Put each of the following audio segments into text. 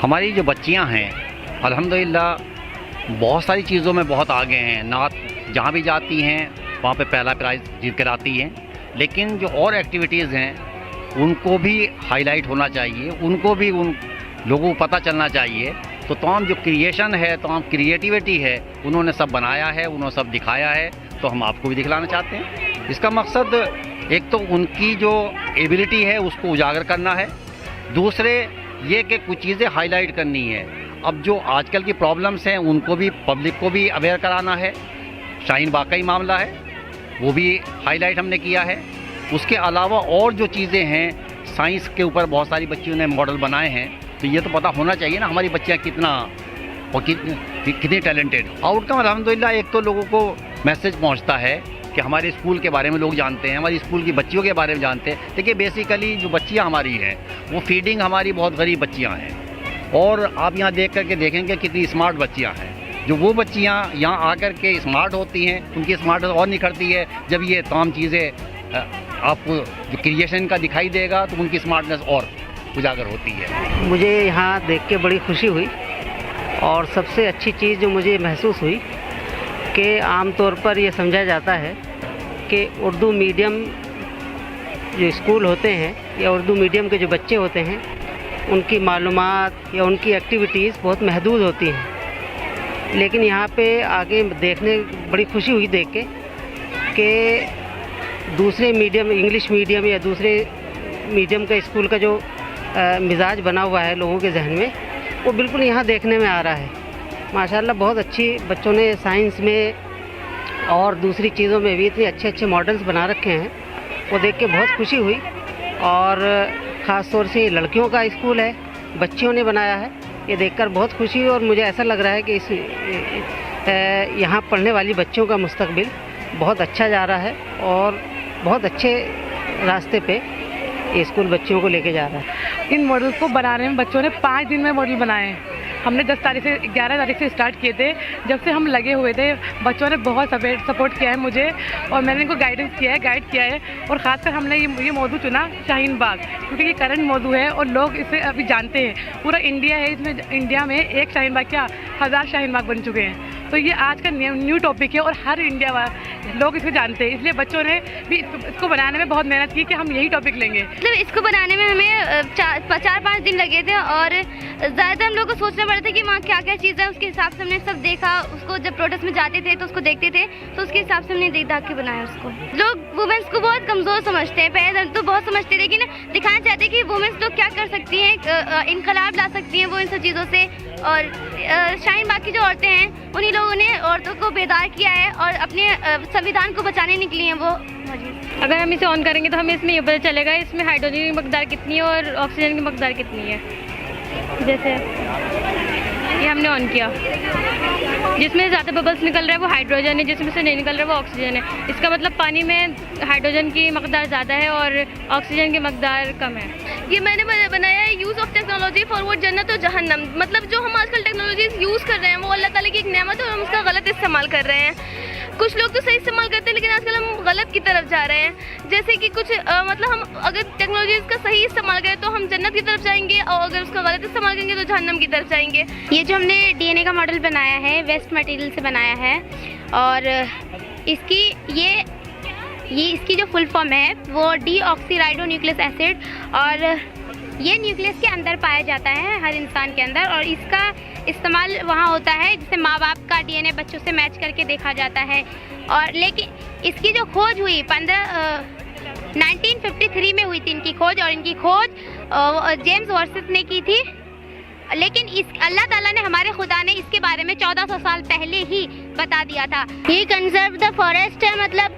हमारी जो बच्चियां हैं अल्हम्दुलिल्लाह बहुत सारी चीज़ों में बहुत आगे हैं। नात जहाँ भी जाती हैं वहाँ पे पहला प्राइज़ जीत कर आती हैं। लेकिन जो और एक्टिविटीज़ हैं उनको भी हाईलाइट होना चाहिए, उनको भी उन लोगों को पता चलना चाहिए। तो तमाम जो क्रिएशन है, तमाम क्रिएटिविटी है, उन्होंने सब बनाया है, उन्होंने सब दिखाया है, तो हम आपको भी दिखलाना चाहते हैं। इसका मकसद एक तो उनकी जो एबिलिटी है उसको उजागर करना है, दूसरे ये कि कुछ चीज़ें हाईलाइट करनी है। अब जो आजकल की प्रॉब्लम्स हैं उनको भी पब्लिक को भी अवेयर कराना है। शाहीन बाग का ही मामला है, वो भी हाईलाइट हमने किया है। उसके अलावा और जो चीज़ें हैं, साइंस के ऊपर बहुत सारी बच्चियों ने मॉडल बनाए हैं, तो ये तो पता होना चाहिए ना हमारी बच्चियाँ कितना और कितनी टैलेंटेड। आउटकम अल्हम्दुलिल्लाह एक तो लोगों को मैसेज पहुँचता है कि हमारे स्कूल के बारे में लोग जानते हैं, हमारी स्कूल की बच्चियों के बारे में जानते हैं। देखिए बेसिकली जो बच्चियाँ हमारी हैं वो फीडिंग हमारी बहुत गरीब बच्चियाँ हैं, और आप यहाँ देख करके देखेंगे कितनी स्मार्ट बच्चियाँ हैं। जो वो बच्चियाँ यहाँ आकर के स्मार्ट होती हैं, उनकी स्मार्टनेस और निखरती है जब ये तमाम चीज़ें आपको जो क्रिएशन का दिखाई देगा तो उनकी स्मार्टनेस और उजागर होती है। मुझे यहाँ देख के बड़ी खुशी हुई, और सबसे अच्छी चीज़ जो मुझे महसूस हुई कि आमतौर पर ये समझा जाता है कि उर्दू मीडियम जो स्कूल होते हैं या उर्दू मीडियम के जो बच्चे होते हैं उनकी मालूमात या उनकी एक्टिविटीज़ बहुत महदूद होती हैं। लेकिन यहाँ पे आगे देखने बड़ी खुशी हुई देख के कि दूसरे मीडियम, इंग्लिश मीडियम या दूसरे मीडियम का स्कूल का जो मिजाज बना हुआ है लोगों के जहन में, वो बिल्कुल यहाँ देखने में आ रहा है। माशाल्लाह बहुत अच्छी बच्चों ने साइंस में और दूसरी चीज़ों में भी इतने अच्छे अच्छे मॉडल्स बना रखे हैं, वो देख के बहुत खुशी हुई। और ख़ास तौर से लड़कियों का स्कूल है, बच्चियों ने बनाया है, ये देखकर बहुत खुशी हुई। और मुझे ऐसा लग रहा है कि इस यहाँ पढ़ने वाली बच्चियों का मुस्तकबिल बहुत अच्छा जा रहा है और बहुत अच्छे रास्ते पे ये स्कूल बच्चियों को लेके जा रहा है। इन मॉडल को बनाने में बच्चों ने 5 दिन में मॉडल बनाए हैं। हमने 10 तारीख से 11 तारीख से स्टार्ट किए थे। जब से हम लगे हुए थे बच्चों ने बहुत सपोर्ट किया है मुझे, और मैंने इनको गाइड किया है। और ख़ासकर हमने ये मौजू चुना शाहीन बाग, क्योंकि ये करंट मौजू है और लोग इसे अभी जानते हैं। पूरा इंडिया है, इसमें इंडिया में एक शाहीन बाग क्या 1000 शाहीन बाग बन चुके हैं। तो ये आज का न्यू टॉपिक है और हर इंडिया लोग इसे जानते हैं। इसलिए बच्चों ने भी इसको बनाने में बहुत मेहनत की कि हम यही टॉपिक लेंगे। मतलब इसको बनाने में हमें 4-5 दिन लगे थे, और ज़्यादा हम लोग को सोचना पड़ा था कि वहाँ क्या क्या चीज़ है। उसके हिसाब से हमने सब देखा। उसको जब प्रोटेस्ट में जाते थे तो उसको देखते थे, तो उसके हिसाब से हमने देख दाख के बनाया उसको। लोग वुमेंस को बहुत कमज़ोर समझते हैं, पहले तो बहुत समझते थे, लेकिन दिखाना चाहते हैं कि वुमेंस लोग क्या कर सकती हैं, इनकलाब ला सकती हैं वो इन सब चीज़ों से। और शाहीन बाग की जो औरतें हैं उन्हीं लोगों ने औरतों को बेदार किया है और अपने संविधान को बचाने निकली हैं वो। अगर हम इसे ऑन करेंगे तो हमें इसमें ये पता चलेगा इसमें हाइड्रोजन की मकदार कितनी है और ऑक्सीजन की मकदार कितनी है। जैसे ये हमने ऑन किया, जिसमें ज़्यादा बबल्स निकल रहा है वो हाइड्रोजन है, जिसमें से नहीं निकल रहा है वो ऑक्सीजन है। इसका मतलब पानी में हाइड्रोजन की मकदार ज़्यादा है और ऑक्सीजन की मकदार कम है। ये मैंने बनाया है यूज़ ऑफ टेक्नोलॉजी फॉरवर्ड जन्नत और जहन्नम। मतलब जो हम आजकल टेक्नोलॉजीज यूज़ कर रहे हैं वो अल्लाह ताला की एक नेमत है और हम उसका गलत इस्तेमाल कर रहे हैं। कुछ लोग तो सही इस्तेमाल करते हैं, लेकिन आजकल हम गलत की तरफ जा रहे हैं। जैसे कि कुछ मतलब हम अगर टेक्नोलॉजीज का सही इस्तेमाल करें तो हम जन्नत की तरफ जाएंगे, और अगर उसका गलत इस्तेमाल करेंगे तो जहन्नम की तरफ जाएंगे। ये जो हमने DNA का मॉडल बनाया है वेस्ट मटेरियल से बनाया है, और इसकी जो फुल फॉर्म है वो डीऑक्सीराइबोन्यूक्लिक एसिड, और ये न्यूक्लियस के अंदर पाया जाता है हर इंसान के अंदर, और इसका इस्तेमाल वहाँ होता है जिससे माँ बाप का DNA बच्चों से मैच करके देखा जाता है। और लेकिन इसकी जो खोज हुई 1953 में हुई थी इनकी खोज, और इनकी खोज जेम्स वर्सेस ने की थी। लेकिन अल्लाह ताला ने, हमारे खुदा ने इसके बारे में 1400 साल पहले ही बता दिया था। ये कंजर्व द फॉरेस्ट है, मतलब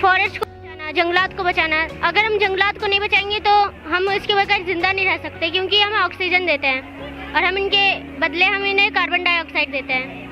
फॉरेस्ट को बचाना, जंगलात को बचाना। अगर हम जंगलात को नहीं बचाएंगे तो हम इसके बगैर जिंदा नहीं रह सकते, क्योंकि हमें ऑक्सीजन देते हैं और हम इनके बदले हम इन्हें कार्बन डाइऑक्साइड देते हैं।